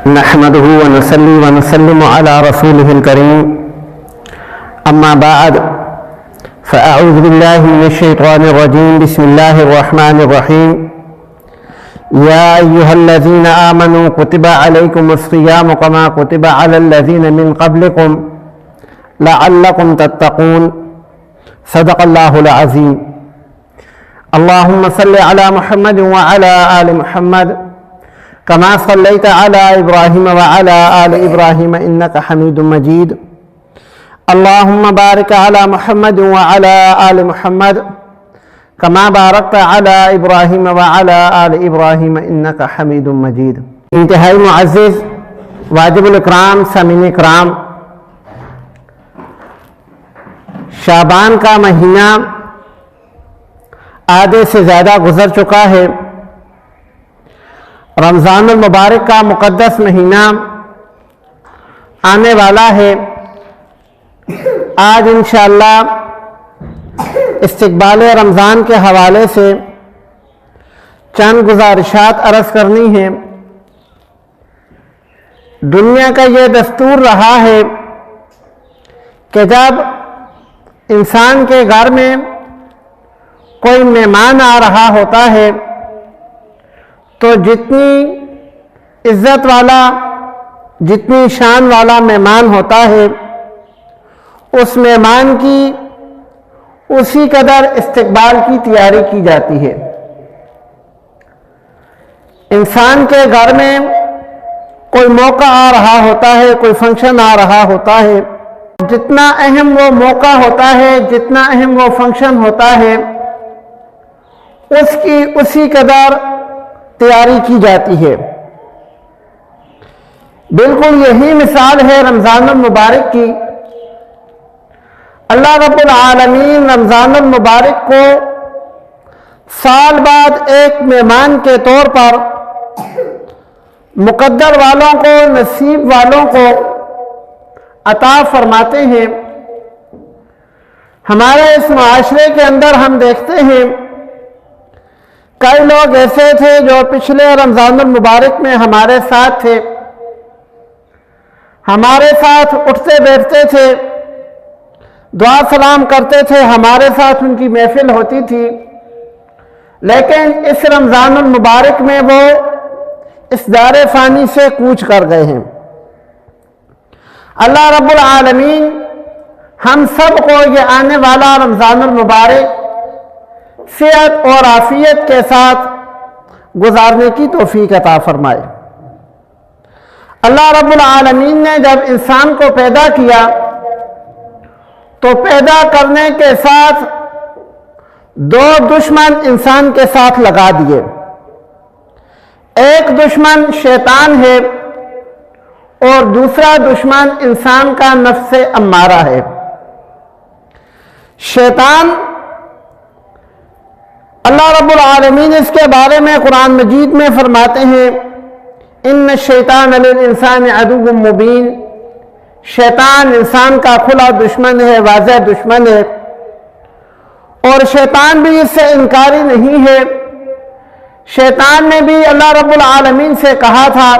نحمده ونصلي ونسلم على رسوله الكريم أما بعد فأعوذ بالله من الشيطان الرجيم بسم الله الرحمن الرحيم يا أيها الذين آمنوا كتب عليكم الصيام كما كتب على الذين من قبلكم لعلكم تتقون صدق الله العظيم اللهم صل على محمد وعلى آل محمد كما صليت على إبراهيم وعلى آل إبراهيم إنك حميد مجيد اللهم بارك على محمد وعلى آل محمد كما باركت على إبراهيم وعلى آل إبراهيم إنك حميد مجيد. انتہائی معزز واجب الاکرام سامعین اکرام، شعبان کا مہینہ آدھے سے زیادہ گزر چکا ہے. رمضان المبارک کا مقدس مہینہ آنے والا ہے. آج انشاءاللہ استقبال رمضان کے حوالے سے چند گزارشات عرض کرنی ہیں. دنیا کا یہ دستور رہا ہے کہ جب انسان کے گھر میں کوئی مہمان آ رہا ہوتا ہے تو جتنی عزت والا، جتنی شان والا مہمان ہوتا ہے، اس مہمان کی اسی قدر استقبال کی تیاری کی جاتی ہے. انسان کے گھر میں کوئی موقع آ رہا ہوتا ہے، کوئی فنکشن آ رہا ہوتا ہے، جتنا اہم وہ موقع ہوتا ہے، جتنا اہم وہ فنکشن ہوتا ہے، اس کی اسی قدر تیاری کی جاتی ہے. بالکل یہی مثال ہے رمضان المبارک کی. اللہ رب العالمین رمضان المبارک کو سال بعد ایک مہمان کے طور پر مقدر والوں کو، نصیب والوں کو عطا فرماتے ہیں. ہمارے اس معاشرے کے اندر ہم دیکھتے ہیں کئی لوگ ایسے تھے جو پچھلے رمضان المبارک میں ہمارے ساتھ تھے، ہمارے ساتھ اٹھتے بیٹھتے تھے، دعا سلام کرتے تھے، ہمارے ساتھ ان کی محفل ہوتی تھی. لیکن اس رمضان المبارک میں وہ اس دار فانی سے کوچ کر گئے ہیں. اللہ رب العالمین ہم سب کو یہ آنے والا رمضان المبارک صحت اور عافیت کے ساتھ گزارنے کی توفیق عطا فرمائے. اللہ رب العالمین نے جب انسان کو پیدا کیا تو پیدا کرنے کے ساتھ دو دشمن انسان کے ساتھ لگا دیے. ایک دشمن شیطان ہے اور دوسرا دشمن انسان کا نفس امارہ ہے. شیطان، اللہ رب العالمین اس کے بارے میں قرآن مجید میں فرماتے ہیں ان الشیطان للانسان عدو مبین. شیطان انسان کا کھلا دشمن ہے، واضح دشمن ہے، اور شیطان بھی اس سے انکاری نہیں ہے. شیطان نے بھی اللہ رب العالمین سے کہا تھا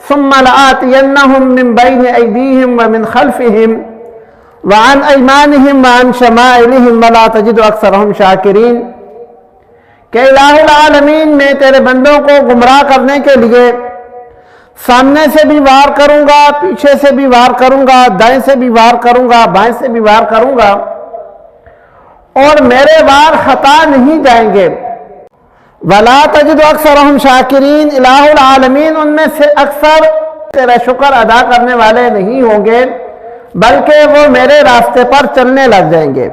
ثم لآتینہم من بین ایدیہم ومن خلفہم وعن ایمانہم وعن شمائلہم ولا تجد اکثرہم شاکرین، کہ الہ العالمین میں تیرے بندوں کو گمراہ کرنے کے لیے سامنے سے بھی وار کروں گا، پیچھے سے بھی وار کروں گا، دائیں سے بھی وار کروں گا، بائیں سے بھی وار کروں گا، اور میرے وار خطا نہیں جائیں گے. وَلَا تَجِدُ أَكْثَرَهُمْ شَاكِرِينَ، الہ العالمین ان میں سے اکثر تیرا شکر ادا کرنے والے نہیں ہوں گے، بلکہ وہ میرے راستے پر چلنے لگ جائیں گے.